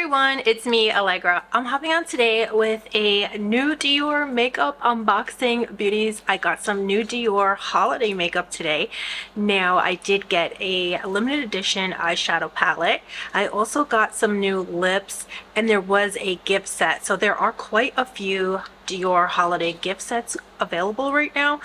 everyone, it's me, Allegra. I'm hopping on today with a new Dior makeup unboxing, beauties. I got some new Dior holiday makeup today. Now, I did get a limited edition eyeshadow palette. I also got some new lips, and there was a gift set. So there are quite a few Dior holiday gift sets available right now,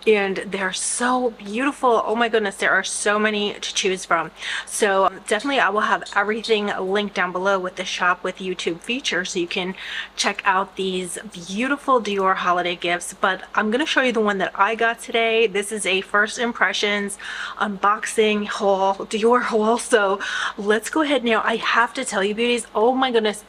and they're so beautiful. Oh my goodness, there are so many to choose from. So definitely I will have everything linked down below with the shop with YouTube feature, so you can check out these beautiful Dior holiday gifts. But I'm going to show you the one that I got today. This is a first impressions unboxing haul, Dior haul. So let's go ahead now. I have to tell you, beauties, oh my goodness,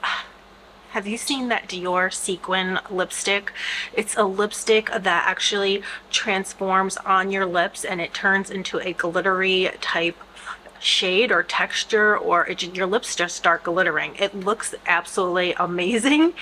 have you seen that Dior sequin lipstick? It's a lipstick that actually transforms on your lips and it turns into a glittery type shade or texture, or your lips just start glittering. It looks absolutely amazing,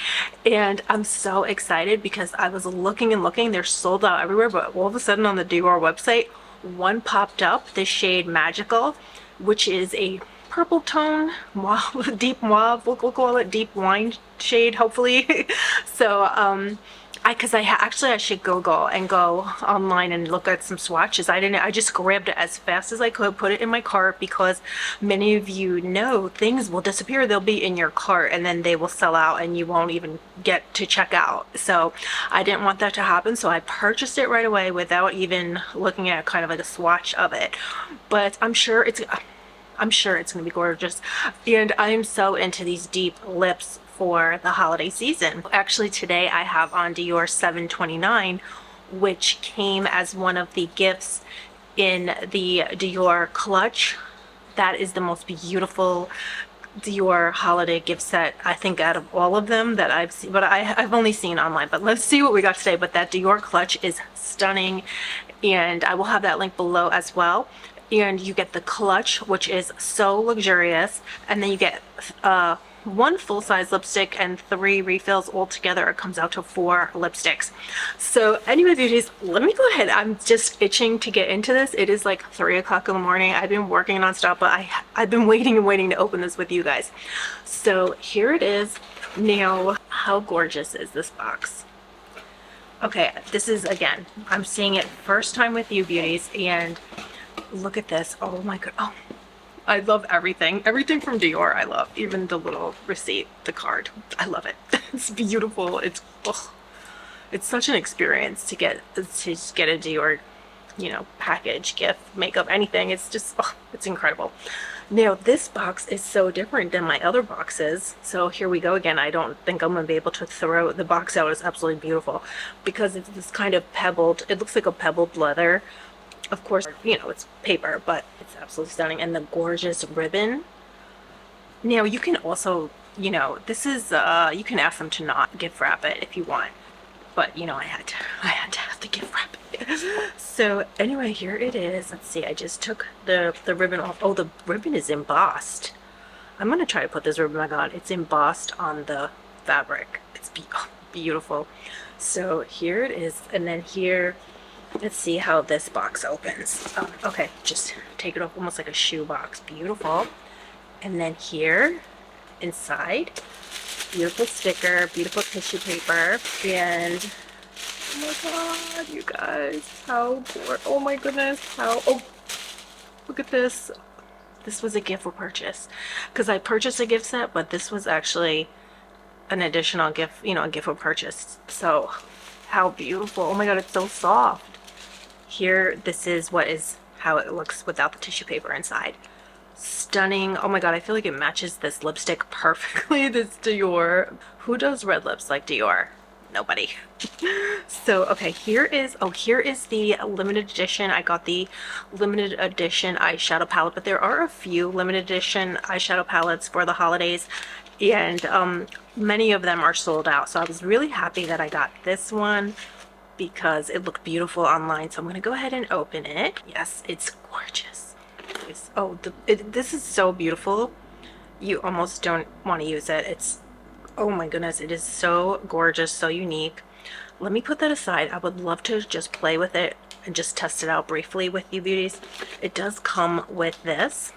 and I'm so excited because I was looking and looking. They're sold out everywhere, but all of a sudden on the Dior website, one popped up, the shade Magical, which is a purple tone, mauve, deep mauve, we'll call it deep wine shade, hopefully. So I should go online and look at some swatches. I just grabbed it as fast as I could, put it in my cart, because many of you know things will disappear. They'll be in your cart and then they will sell out and you won't even get to check out. So I didn't want that to happen, so I purchased it right away without even looking at kind of like a swatch of it. But I'm sure it's gonna be gorgeous, and I'm so into these deep lips for the holiday season. Actually, today I have on Dior 729, which came as one of the gifts in the Dior Clutch. That is the most beautiful Dior holiday gift set, I think, out of all of them that I've seen, but I've only seen online. But let's see what we got today. But that Dior Clutch is stunning, and I will have that link below as well. And you get the clutch, which is so luxurious, and then you get one full-size lipstick and 3 refills. Altogether it comes out to 4 lipsticks. So anyway, beauties, let me go ahead. I'm just itching to get into this. It is like 3 o'clock in the morning. I've been working nonstop, but I've been waiting and waiting to open this with you guys. So here it is. Now, how gorgeous is this box? Okay, this is, again, I'm seeing it first time with you, beauties, and look at this. Oh my god. Oh, I love everything. Everything from Dior I love. Even the little receipt, the card. I love it. It's beautiful. It's such an experience to get a Dior, package, gift, makeup, anything. It's just, it's incredible. Now, this box is so different than my other boxes. So here we go again. I don't think I'm going to be able to throw the box out. It's absolutely beautiful because it's this kind of pebbled, it looks like a pebbled leather. Of course, it's paper, but it's absolutely stunning. And the gorgeous ribbon. Now, you can also, this is, you can ask them to not gift wrap it if you want. But, I had to have the gift wrap it. So, anyway, here it is. Let's see, I just took the ribbon off. Oh, the ribbon is embossed. I'm going to try to put this ribbon back on. It's embossed on the fabric. It's beautiful. So, here it is. And then here, let's see how this box opens. Okay, just take it off almost like a shoe box. Beautiful. And then here, inside, beautiful sticker, beautiful tissue paper, and oh my god, you guys, oh my goodness, oh, look at this. This was a gift for purchase, because I purchased a gift set, but this was actually an additional gift, a gift for purchase. So, how beautiful. Oh my god, it's so soft. Here, this is how it looks without the tissue paper inside. Stunning. Oh my god, I feel like it matches this lipstick perfectly. This Dior. Who does red lips like Dior? Nobody. So, okay, here is the limited edition. I got the limited edition eyeshadow palette, but there are a few limited edition eyeshadow palettes for the holidays, and many of them are sold out. So I was really happy that I got this one, because it looked beautiful online. So I'm going to go ahead and open it. Yes, it's gorgeous. This is so beautiful. You almost don't want to use it. Oh my goodness, it is so gorgeous, so unique. Let me put that aside. I would love to just play with it and just test it out briefly with you, beauties. It does come with this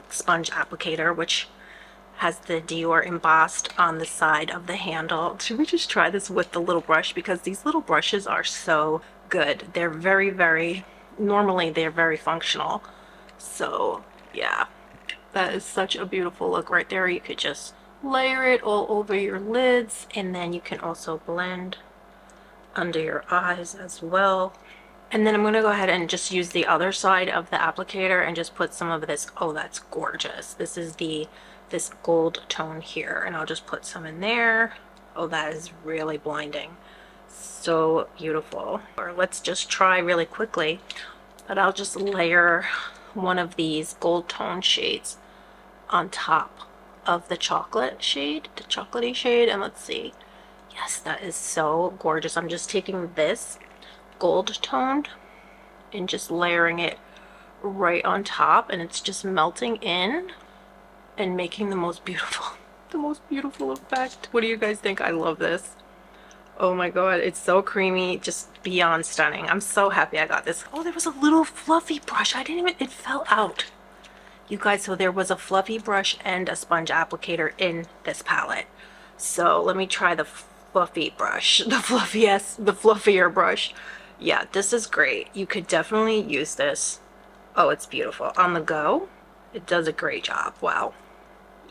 sponge applicator, which has the Dior embossed on the side of the handle. Should we just try this with the little brush? Because these little brushes are so good. They're very, normally they're very functional. So yeah, that is such a beautiful look right there. You could just layer it all over your lids, and then you can also blend under your eyes as well. And then I'm going to go ahead and just use the other side of the applicator and just put some of this. Oh, that's gorgeous. This is this gold tone here, and I'll just put some in there. Oh, that is really blinding. So beautiful. Or let's just try really quickly, but I'll just layer one of these gold tone shades on top of the chocolate shade, the chocolatey shade, and let's see. Yes, that is so gorgeous. I'm just taking this gold toned and just layering it right on top, and it's just melting in and making the most beautiful effect. What do you guys think? I love this. Oh my god, it's so creamy, just beyond stunning. I'm so happy I got this. Oh, there was a little fluffy brush. I didn't even, it fell out. You guys, so there was a fluffy brush and a sponge applicator in this palette. So let me try the fluffy brush, the fluffier brush. Yeah, this is great. You could definitely use this. Oh, it's beautiful. On the go, it does a great job. Wow.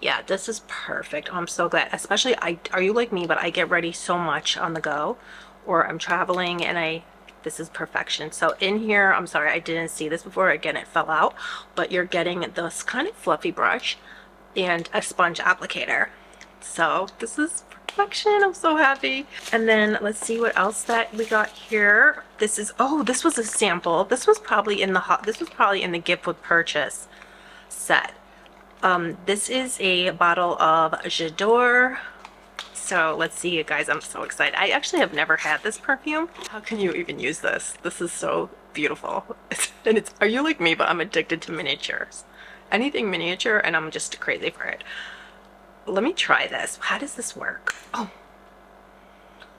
Yeah, this is perfect. Oh, I'm so glad. Especially, are you like me, but I get ready so much on the go, or I'm traveling, and this is perfection. So in here, I'm sorry, I didn't see this before. Again, it fell out, but you're getting this kind of fluffy brush and a sponge applicator. So this is perfection. I'm so happy. And then let's see what else that we got here. This is, oh, this was a sample. This was probably in the gift with purchase set. This is a bottle of J'adore. So let's see, you guys. I'm so excited. I actually have never had this perfume. How can you even use this? This is so beautiful. And it's, are you like me? But I'm addicted to miniatures. Anything miniature, and I'm just crazy for it. Let me try this. How does this work?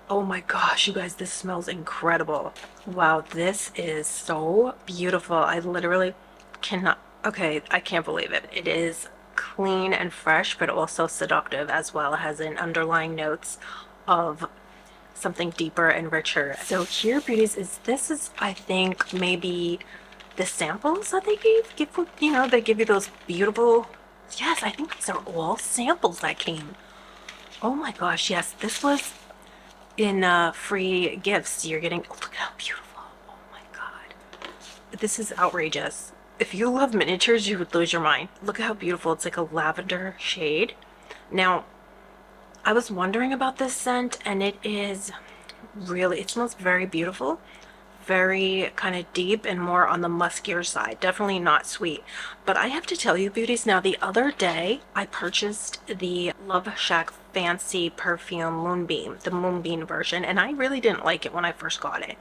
Oh my gosh, you guys, this smells incredible. Wow, this is so beautiful. I literally cannot. Okay, I can't believe it. It is clean and fresh, but also seductive as well. It has an underlying notes of something deeper and richer. So here, beauties, this is I think maybe the samples that they give, you know, they give you those beautiful. Yes, I think these are all samples that came. Oh my gosh, yes, this was in free gifts. You're getting. Oh, look how beautiful. Oh my god, this is outrageous. If you love miniatures, you would lose your mind. Look at how beautiful. It's like a lavender shade. Now, I was wondering about this scent, and it is really, it smells very beautiful. Very kind of deep and more on the muskier side. Definitely not sweet. But I have to tell you, beauties, now the other day I purchased the Love Shack Fancy Perfume Moonbeam, the Moonbeam version, and I really didn't like it when I first got it.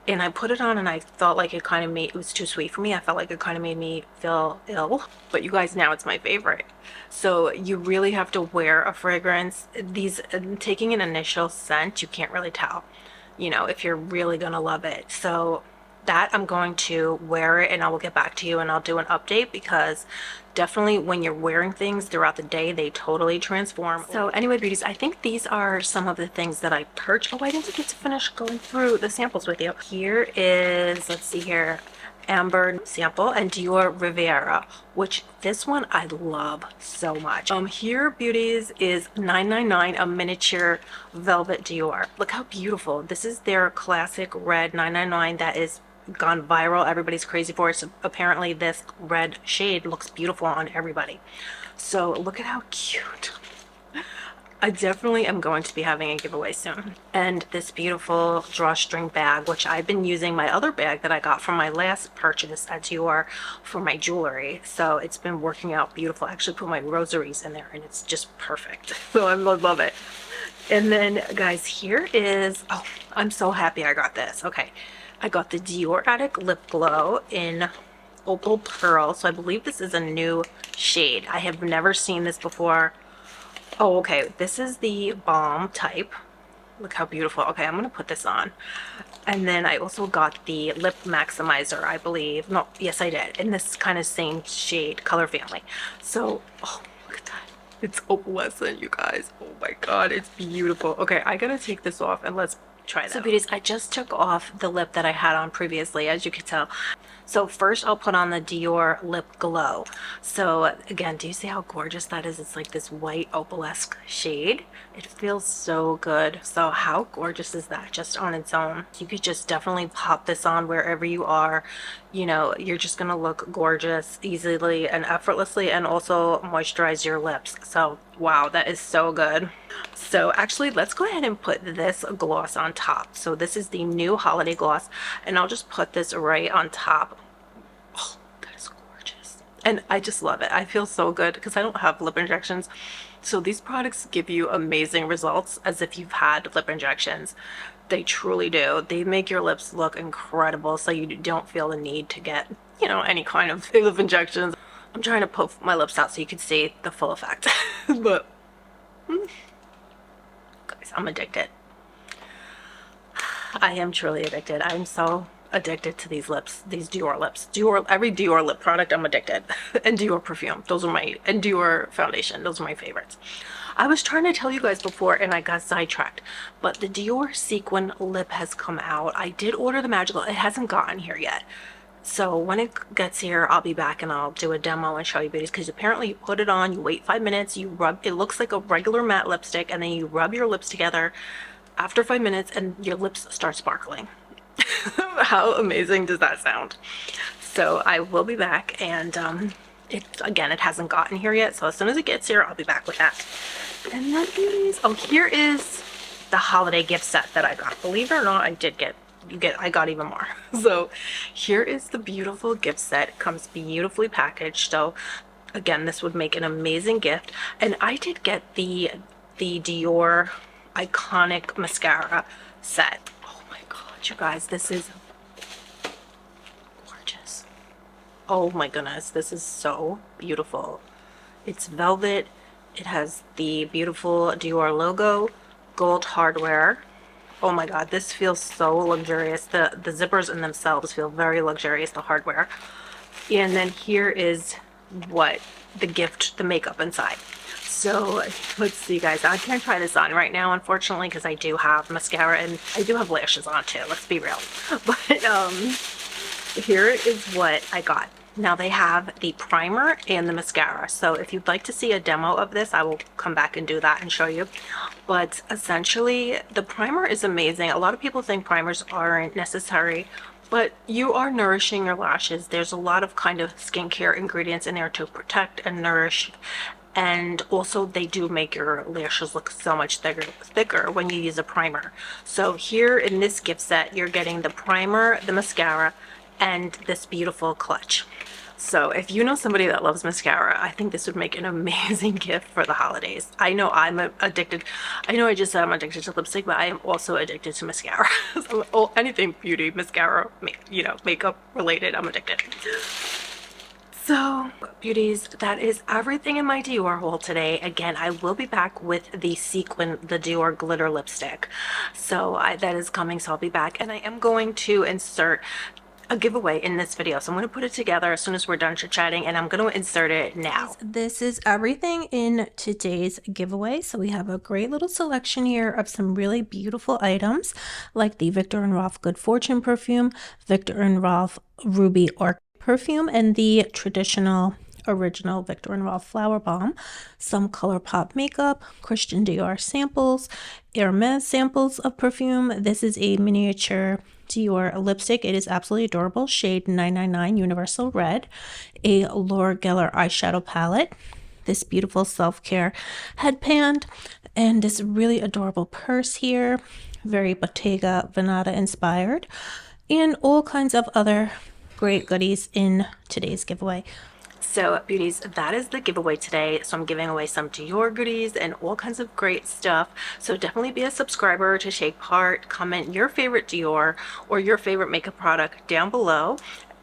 And I put it on, and I felt like it kind of made, it was too sweet for me. I felt like it kind of made me feel ill. But you guys, now it's my favorite. So you really have to wear a fragrance. These, taking an initial scent, you can't really tell, you know, if you're really gonna love it. So that, I'm going to wear it, and I will get back to you and I'll do an update, because definitely when you're wearing things throughout the day, they totally transform. So anyway, beauties, I think these are some of the things that I purchased. Oh, I didn't get to finish going through the samples with you. Here is, let's see here, Amber sample and Dior Riviera, which this one I love so much. Here, beauties, is $9.99, a miniature velvet Dior. Look how beautiful. This is their classic red $9.99 that is gone viral. Everybody's crazy for it. So apparently this red shade looks beautiful on everybody. So look at how cute. I definitely am going to be having a giveaway soon. And this beautiful drawstring bag, which I've been using my other bag that I got from my last purchase at Dior for my jewelry. So it's been working out beautiful. I actually put my rosaries in there, and it's just perfect. So I love it. And then, guys, here is, oh, I'm so happy I got this. Okay, I got the Dior Addict Lip Glow in Opal Pearl. So I believe this is a new shade. I have never seen this before. Oh, okay, this is the balm type. Look how beautiful. Okay, I'm gonna put this on. And then I also got the lip maximizer, I believe. No, yes, I did, in this kind of same shade, color family. So, oh, look at that. It's opalescent, you guys. Oh my god, it's beautiful. Okay, I gotta take this off and let's try that. So beauties, I just took off the lip that I had on previously, as you can tell. So first I'll put on the Dior Lip Glow. So again, do you see how gorgeous that is? It's like this white opalesque shade. It feels so good. So how gorgeous is that just on its own? You could just definitely pop this on wherever you are. You know, you're just gonna look gorgeous easily and effortlessly, and also moisturize your lips. So wow, that is so good. So actually, let's go ahead and put this gloss on top. So this is the new holiday gloss, and I'll just put this right on top. Oh, that is gorgeous. And I just love it. I feel so good because I don't have lip injections. So these products give you amazing results as if you've had lip injections. They truly do. They make your lips look incredible, so you don't feel the need to get, you know, any kind of lip injections. I'm trying to puff my lips out so you can see the full effect. But guys, I'm addicted. I am truly addicted. I'm so addicted to these lips, these Dior lips. Dior, every Dior lip product, I'm addicted. And Dior perfume, those are my, and Dior foundation, those are my favorites. I was trying to tell you guys before and I got sidetracked, but the Dior sequin lip has come out. I did order the magical, it hasn't gotten here yet. So when it gets here, I'll be back and I'll do a demo and show you beauties, because apparently you put it on, you wait 5 minutes, you rub, it looks like a regular matte lipstick, and then you rub your lips together after 5 minutes and your lips start sparkling. How amazing does that sound? So I will be back, and it hasn't gotten here yet, so as soon as it gets here, I'll be back with that. And then beauties, oh, here is the holiday gift set that I got. Believe it or not, I got even more. So here is the beautiful gift set. It comes beautifully packaged. So again, this would make an amazing gift. And I did get the Dior iconic mascara set. Oh my god, you guys, this is gorgeous. Oh my goodness, this is so beautiful. It's velvet. It has the beautiful Dior logo, gold hardware. Oh my god, this feels so luxurious. The zippers in themselves feel very luxurious, the hardware. And then here is what the makeup inside. So let's see, guys. I can't try this on right now, unfortunately, because I do have mascara and I do have lashes on too, let's be real. But here is what I got. Now they have the primer and the mascara. So if you'd like to see a demo of this, I will come back and do that and show you. But essentially, the primer is amazing. A lot of people think primers aren't necessary, but you are nourishing your lashes. There's a lot of kind of skincare ingredients in there to protect and nourish. And also they do make your lashes look so much thicker when you use a primer. So here in this gift set, you're getting the primer, the mascara, and this beautiful clutch. So if you know somebody that loves mascara, I think this would make an amazing gift for the holidays. I know I'm addicted. I know I just said I'm addicted to lipstick, but I am also addicted to mascara. So anything beauty, mascara, you know, makeup related, I'm addicted. So beauties, that is everything in my Dior haul today. Again, I will be back with the sequin, the Dior glitter lipstick. So that is coming, so I'll be back, and I am going to insert a giveaway in this video. So I'm going to put it together as soon as we're done chit-chatting, and I'm going to insert it now. This is everything in today's giveaway. So we have a great little selection here of some really beautiful items, like the Viktor & Rolf Good Fortune perfume, Viktor & Rolf Ruby Orchid perfume, and the traditional original Viktor & Rolf Flower Bomb, some ColourPop makeup, Christian Dior samples, Hermes samples of perfume. This is a miniature Dior lipstick. It is absolutely adorable, shade 999 Universal Red, a Laura Geller eyeshadow palette, this beautiful self-care headband, and this really adorable purse here, very Bottega Veneta inspired, and all kinds of other great goodies in today's giveaway. So beauties, that is the giveaway today. So I'm giving away some Dior goodies and all kinds of great stuff. So definitely be a subscriber to take part. Comment your favorite Dior or your favorite makeup product down below.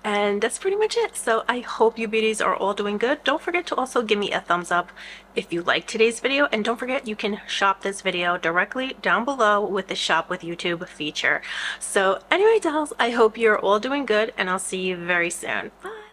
And that's pretty much it. So I hope you beauties are all doing good. Don't forget to also give me a thumbs up if you liked today's video. And don't forget, you can shop this video directly down below with the Shop with YouTube feature. So anyway, dolls, I hope you're all doing good, and I'll see you very soon. Bye.